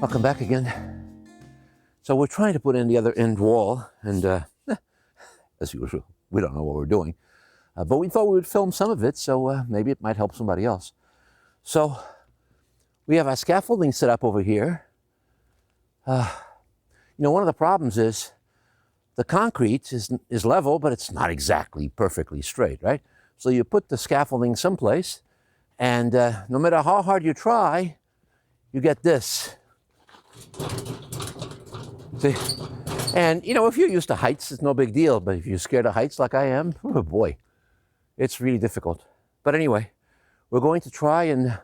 Welcome back again. So we're trying to put in the other end wall, and as usual, we don't know what we're doing. But we thought we would film some of it, so maybe it might help somebody else. So we have our scaffolding set up over here. You know, one of the problems is the concrete is level, but it's not exactly perfectly straight, right? So you put the scaffolding someplace, and no matter how hard you try, you get this. See? And, you know, if you're used to heights, it's no big deal. But if you're scared of heights like I am, oh boy, it's really difficult. But anyway, we're going to try and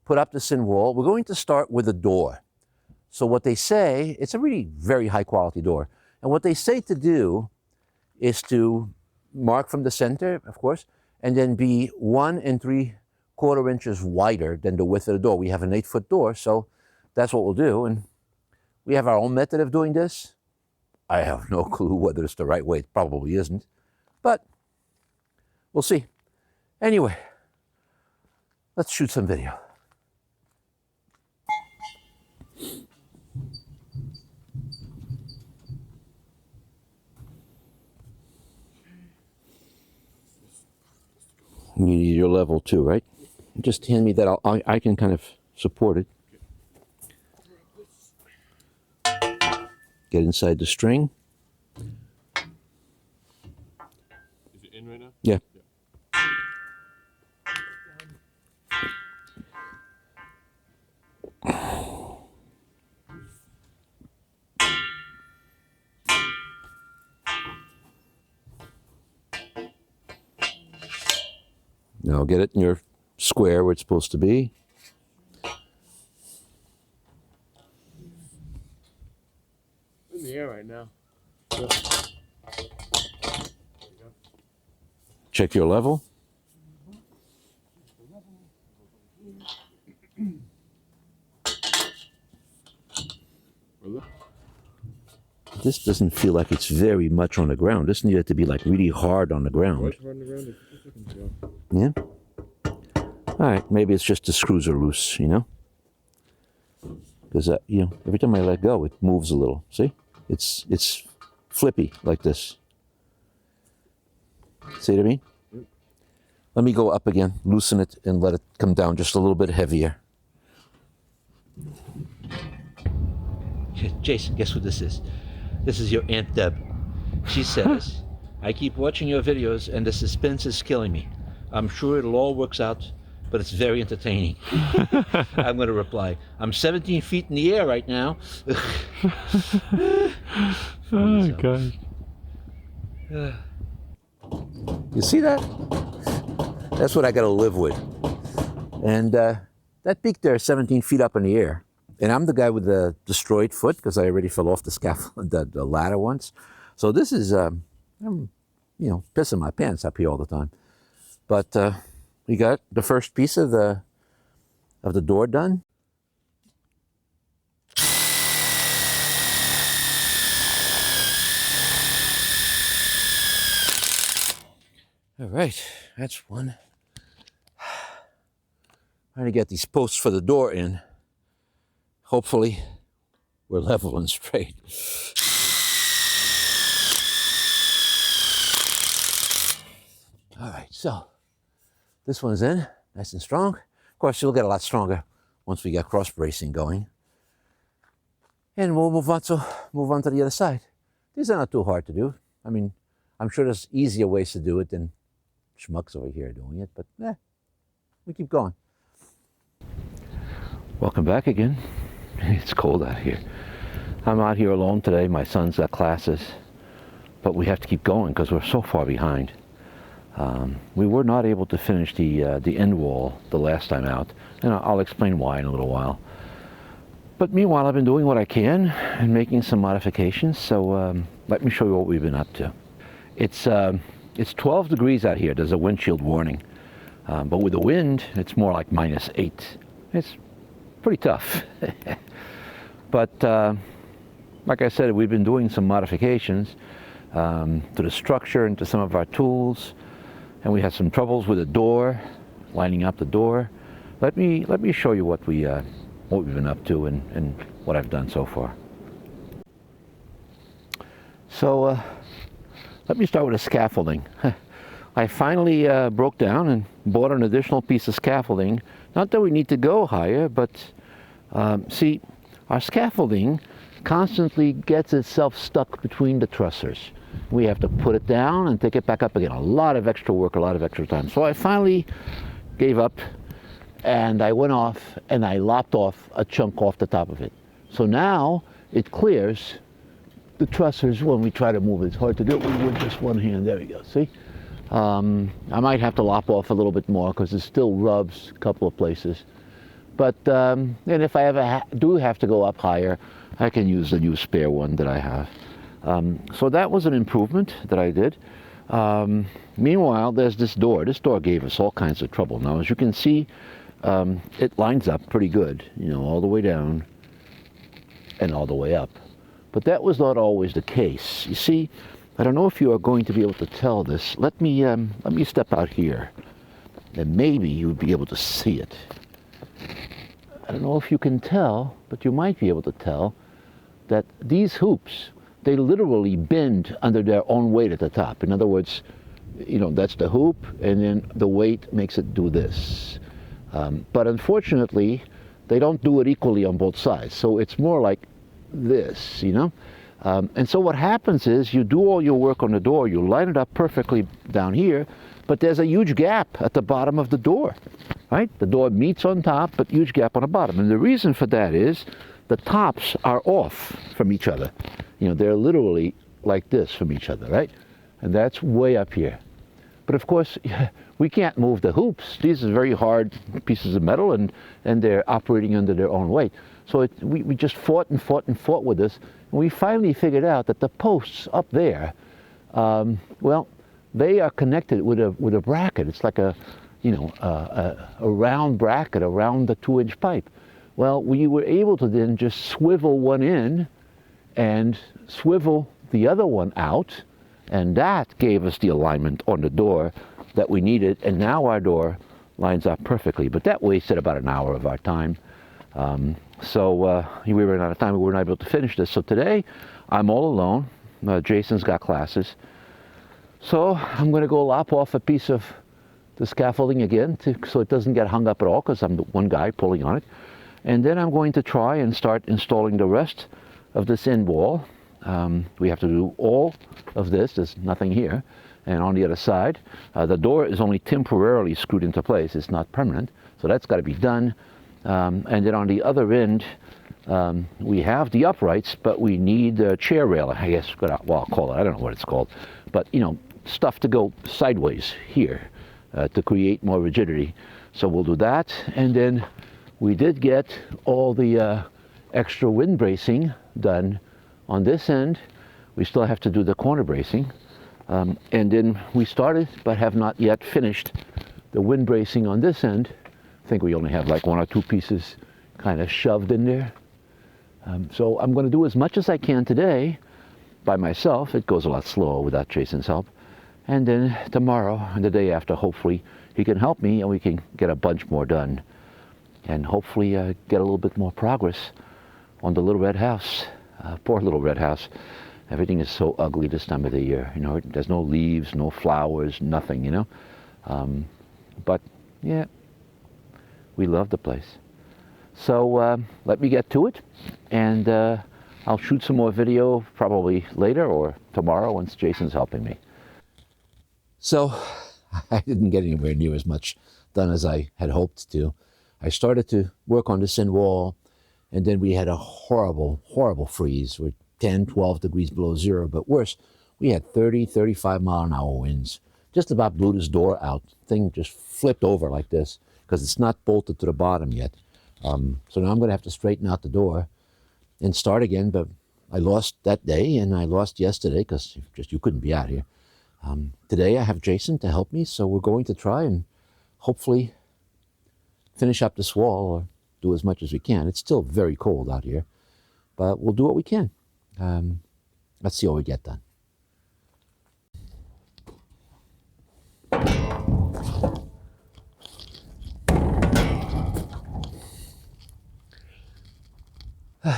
put up this in wall. We're going to start with a door. So what they say, it's a really very high quality door. And what they say to do is to mark from the center, of course, and then be 1 3/4 inches wider than the width of the door. We have an 8-foot door, so that's what we'll do. And we have our own method of doing this. I have no clue whether it's the right way. It probably isn't, but we'll see. Anyway, let's shoot some video. You need your level too, right? Just hand me that. I can kind of support it. Get inside the string. Is it in right now? Yeah. Now get it in your square where it's supposed to be. In the air right now. Check your level. This doesn't feel like it's very much on the ground. This needed to be like really hard on the ground. Yeah? All right, maybe it's just the screws are loose, you know? Because, you know, every time I let go, it moves a little. See? It's flippy like this. See what I mean? Yep. Let me go up again, loosen it, and let it come down just a little bit heavier. Jason, guess what this is? This is your Aunt Deb. She says, I keep watching your videos and the suspense is killing me. I'm sure it'll all works out, but it's very entertaining. I'm going to reply, I'm 17 feet in the air right now. Oh, God. You see that? That's what I got to live with. And that peak there is 17 feet up in the air. And I'm the guy with the destroyed foot because I already fell off the scaffold, the ladder once. So this is, I'm, you know, pissing my pants up here all the time. But we got the first piece of the door done. All right, that's one. Trying to get these posts for the door in. Hopefully, we're level and straight. All right, so this one's in, nice and strong. Of course, it'll get a lot stronger once we get cross bracing going. And we'll move on to the other side. These are not too hard to do. I mean, I'm sure there's easier ways to do it than schmucks over here doing it, but we keep going. Welcome back again. It's cold out here. I'm out here alone today. My son's got classes, but we have to keep going because we're so far behind. We were not able to finish the end wall the last time out, and I'll explain why in a little while. But meanwhile, I've been doing what I can and making some modifications, so let me show you what we've been up to. It's 12 degrees out here. There's a windshield warning, but with the wind, it's more like -8. It's pretty tough. But like I said, we've been doing some modifications to the structure and to some of our tools, and we had some troubles with the door, lining up the door. Let me show you what what we've been up to and what I've done so far. So let me start with the scaffolding. I finally broke down and bought an additional piece of scaffolding. Not that we need to go higher, but see, our scaffolding constantly gets itself stuck between the trussers. We have to put it down and take it back up again. A lot of extra work, a lot of extra time. So I finally gave up and I went off and I lopped off a chunk off the top of it. So now it clears the trussers when we try to move it. It's hard to do it with just one hand. There we go, see? I might have to lop off a little bit more because it still rubs a couple of places. But and if I ever do have to go up higher, I can use the new spare one that I have. So that was an improvement that I did. Meanwhile, there's this door. This door gave us all kinds of trouble. Now, as you can see, it lines up pretty good, you know, all the way down and all the way up. But that was not always the case. You see, I don't know if you are going to be able to tell this. Let me step out here, and maybe you'll be able to see it. I don't know if you can tell, but you might be able to tell that these hoops, they literally bend under their own weight at the top. In other words, you know, that's the hoop, and then the weight makes it do this. But unfortunately, they don't do it equally on both sides. So it's more like this, you know? And so what happens is you do all your work on the door, you line it up perfectly down here, but there's a huge gap at the bottom of the door, right? The door meets on top, but huge gap on the bottom. And the reason for that is the tops are off from each other. You know, they're literally like this from each other, right? And that's way up here. But of course, we can't move the hoops. These are very hard pieces of metal, and they're operating under their own weight. So we just fought and fought and fought with this. And we finally figured out that the posts up there, well, they are connected with a bracket. It's like a round bracket around the 2-inch pipe. Well, we were able to then just swivel one in and swivel the other one out, and that gave us the alignment on the door that we needed, and now our door lines up perfectly. But that wasted about an hour of our time. So we ran out of time. We weren't able to finish this. So today, I'm all alone. Jason's got classes. So I'm going to go lop off a piece of the scaffolding again so it doesn't get hung up at all, because I'm the one guy pulling on it. And then I'm going to try and start installing the rest of this end wall. We have to do all of this. There's nothing here. And on the other side, the door is only temporarily screwed into place. It's not permanent. So that's got to be done. And then on the other end, we have the uprights, but we need a chair rail, I guess, well, I'll call it, I don't know what it's called. But, you know, stuff to go sideways here to create more rigidity. So we'll do that. And then we did get all the extra wind bracing done on this end. We still have to do the corner bracing. And then we started, but have not yet finished the wind bracing on this end. I think we only have like 1 or 2 pieces kind of shoved in there. So I'm going to do as much as I can today by myself. It goes a lot slower without Jason's help. And then tomorrow and the day after, hopefully he can help me and we can get a bunch more done. And hopefully get a little bit more progress on the little red house. Poor little red house. Everything is so ugly this time of the year. You know, there's no leaves, no flowers, nothing, you know. But yeah, we love the place. So let me get to it, and I'll shoot some more video probably later or tomorrow once Jason's helping me. So I didn't get anywhere near as much done as I had hoped to. I started to work on this end wall, and then we had a horrible, horrible freeze. We're 10, 12 degrees below zero, but worse, we had 30, 35 mile an hour winds. Just about blew this door out. Thing just flipped over like this because it's not bolted to the bottom yet. So now I'm going to have to straighten out the door and start again, but I lost that day and I lost yesterday because just you couldn't be out here. Today I have Jason to help me, so we're going to try and hopefully finish up this wall or do as much as we can. It's still very cold out here, but we'll do what we can. Let's see what we get done.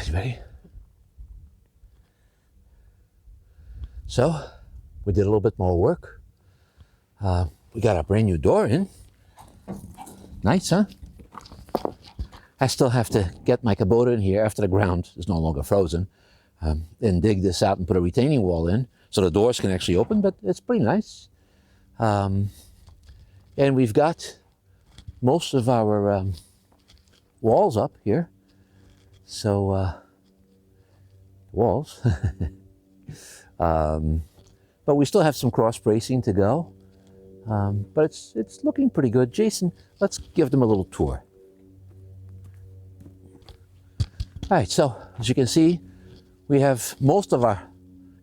You ready? So, we did a little bit more work. We got a brand new door in. Nice, huh? I still have to get my Kubota in here after the ground is no longer frozen, and dig this out and put a retaining wall in so the doors can actually open, but it's pretty nice. And we've got most of our walls up here. So, walls. But we still have some cross bracing to go. But it's looking pretty good. Jason, let's give them a little tour. All right, so as you can see, we have most of our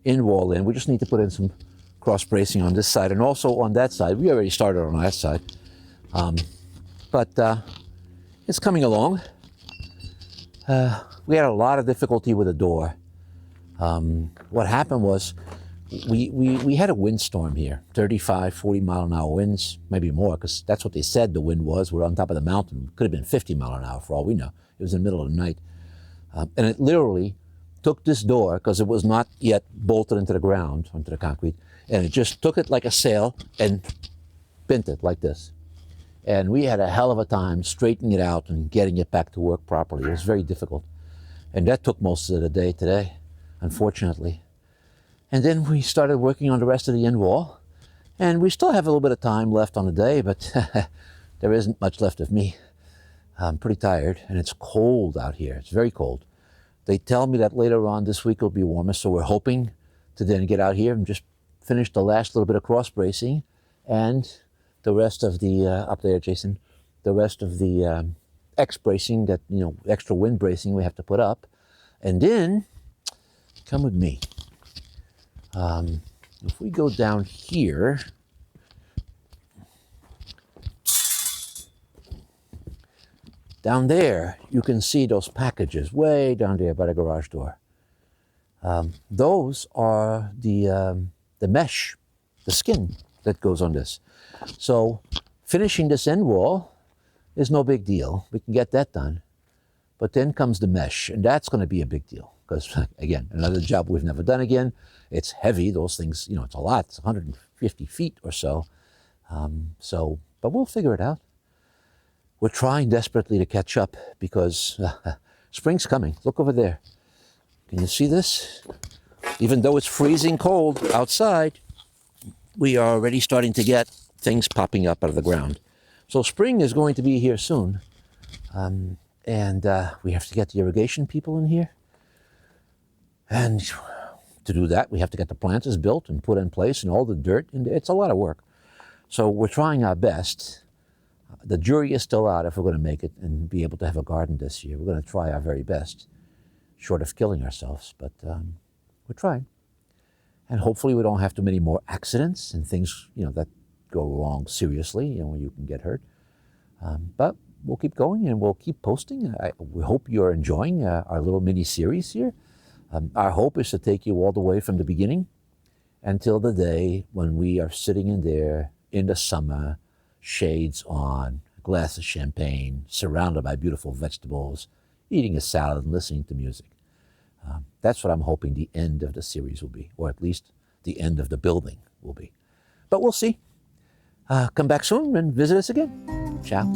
in wall in. We just need to put in some cross bracing on this side and also on that side. We already started on that side. But it's coming along. We had a lot of difficulty with the door. What happened was we had a windstorm here, 35, 40 mile an hour winds, maybe more, because that's what they said the wind was. We're on top of the mountain. It could have been 50 mile an hour for all we know. It was in the middle of the night. And it literally took this door, because it was not yet bolted into the ground, onto the concrete, and it just took it like a sail and bent it like this. And we had a hell of a time straightening it out and getting it back to work properly. It was very difficult. And that took most of the day today, unfortunately. And then we started working on the rest of the end wall. And we still have a little bit of time left on the day, but there isn't much left of me. I'm pretty tired, and it's cold out here. It's very cold. They tell me that later on this week will be warmer, so we're hoping to then get out here and just finish the last little bit of cross bracing and the rest of the, up there, Jason, the rest of the X bracing, that, you know, extra wind bracing we have to put up. And then, come with me. If we go down here, down there, you can see those packages way down there by the garage door. Those are the mesh, the skin that goes on this. So finishing this end wall is no big deal. We can get that done. But then comes the mesh, and that's going to be a big deal. Because, again, another job we've never done again. It's heavy. Those things, you know, it's a lot. It's 150 feet or so. But we'll figure it out. We're trying desperately to catch up because spring's coming. Look over there. Can you see this? Even though it's freezing cold outside, we are already starting to get things popping up out of the ground. So spring is going to be here soon. And we have to get the irrigation people in here. And to do that, we have to get the planters built and put in place and all the dirt. And it's a lot of work. So we're trying our best. The jury is still out if we're going to make it and be able to have a garden this year. We're going to try our very best, short of killing ourselves. But we're trying. And hopefully we don't have too many more accidents and things, you know, that go wrong seriously, you know, when you can get hurt. But we'll keep going and we'll keep posting. We hope you're enjoying our little mini series here. Our hope is to take you all the way from the beginning until the day when we are sitting in there in the summer, shades on, a glass of champagne, surrounded by beautiful vegetables, eating a salad and listening to music. That's what I'm hoping the end of the series will be, or at least the end of the building will be. But we'll see. Come back soon and visit us again. Ciao.